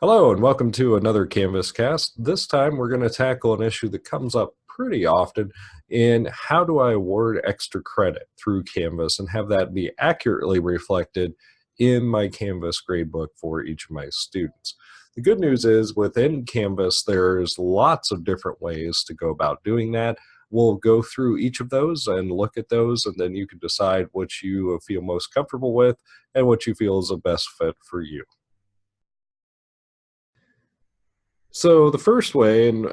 Hello and welcome to another CanvasCast. This time we're going to tackle an issue that comes up pretty often in how do I award extra credit through Canvas and have that be accurately reflected in my Canvas gradebook for each of my students. The good news is within Canvas there's lots of different ways to go about doing that. We'll go through each of those and look at those, and then you can decide which you feel most comfortable with and what you feel is the best fit for you. So the first way, and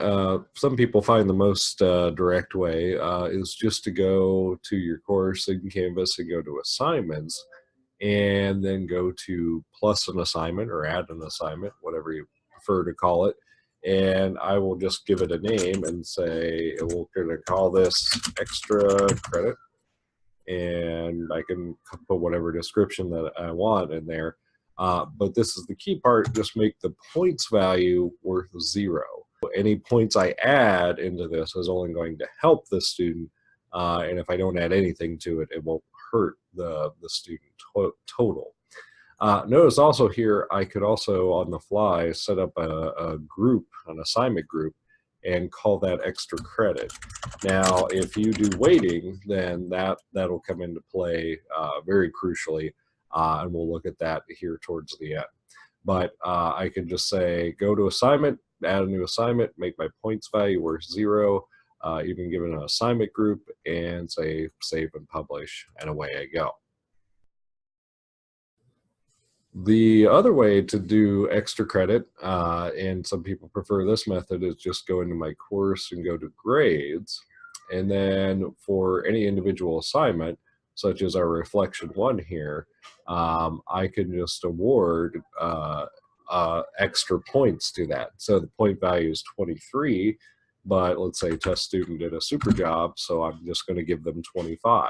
some people find the most direct way, is just to go to your course in Canvas and go to assignments, and then go to plus an assignment or add an assignment, whatever you prefer to call it. And I will just give it a name and say, we're going to call this extra credit. And I can put whatever description that I want in there. But this is the key part, just make the points value worth 0. Any points I add into this is only going to help the student, and if I don't add anything to it, it won't hurt the student total. Notice also here, I could also on the fly set up a group, an assignment group, and call that extra credit. Now, if you do weighting, then that'll come into play very crucially, and we'll look at that here towards the end. But I can just say, go to assignment, add a new assignment, make my points value worth 0, even give it an assignment group, and say save and publish, and away I go. The other way to do extra credit, and some people prefer this method, is just go into my course and go to grades. And then for any individual assignment, such as our reflection 1 here, I can just award extra points to that. So the point value is 23, but let's say test student did a super job, so I'm just going to give them 25.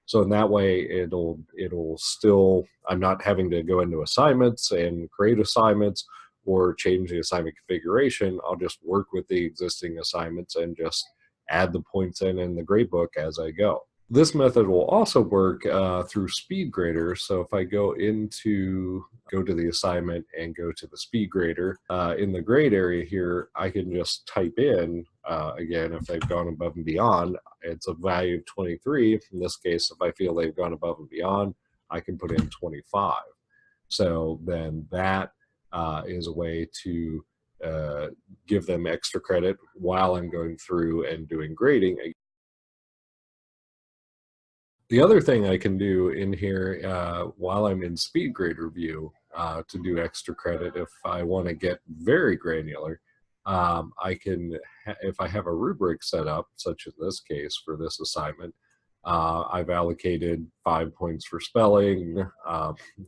So in that way, it'll still, I'm not having to go into assignments and create assignments or change the assignment configuration. I'll just work with the existing assignments and just add the points in the gradebook as I go. This method will also work through speed grader. So if I go to the assignment and go to the speed grader, in the grade area here, I can just type in, again, if they've gone above and beyond, it's a value of 23. In this case, if I feel they've gone above and beyond, I can put in 25. So then that is a way to give them extra credit while I'm going through and doing grading. The other thing I can do in here while I'm in speed grader view to do extra credit, if I want to get very granular, I can, if I have a rubric set up, such as this case for this assignment, I've allocated 5 points for spelling,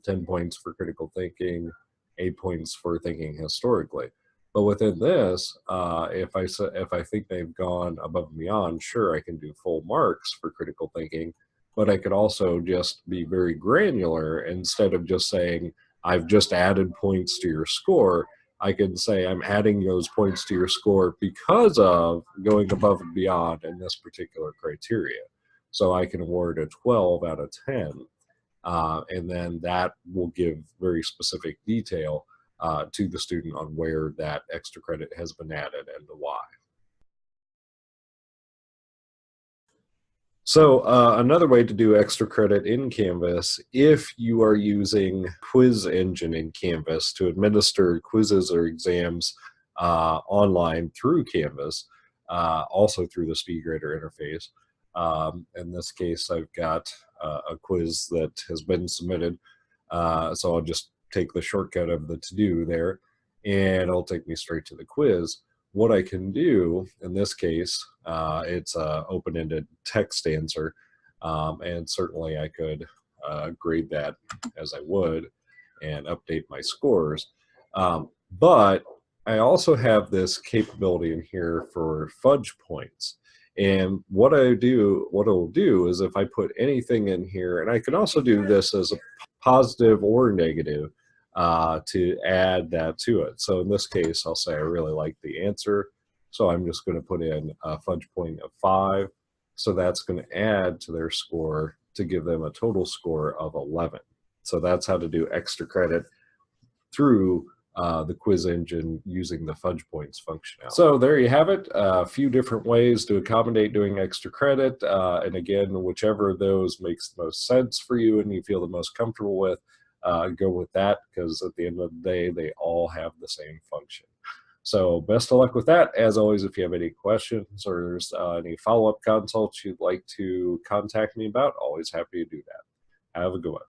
10 points for critical thinking, 8 points for thinking historically. But within this, if I think they've gone above and beyond, sure, I can do full marks for critical thinking, but I could also just be very granular. Instead of just saying, I've just added points to your score, I can say I'm adding those points to your score because of going above and beyond in this particular criteria. So I can award a 12 out of 10, and then that will give very specific detail to the student on where that extra credit has been added and why. So another way to do extra credit in Canvas, if you are using quiz engine in Canvas to administer quizzes or exams online through Canvas, also through the SpeedGrader interface. In this case, I've got a quiz that has been submitted, so I'll just take the shortcut of the to-do there, and it'll take me straight to the quiz. What I can do in this case, it's an open-ended text answer, and certainly I could grade that as I would and update my scores. But I also have this capability in here for fudge points. And what it'll do is if I put anything in here, and I can also do this as a positive or negative, to add that to it. So in this case, I'll say I really like the answer. So I'm just going to put in a fudge point of 5. So that's going to add to their score to give them a total score of 11. So that's how to do extra credit through the quiz engine using the fudge points functionality. So there you have it, a few different ways to accommodate doing extra credit. And again, whichever of those makes the most sense for you and you feel the most comfortable with, go with that, because at the end of the day, they all have the same function. So best of luck with that. As always, if you have any questions or there's any follow-up consults you'd like to contact me about, always happy to do that. Have a good one.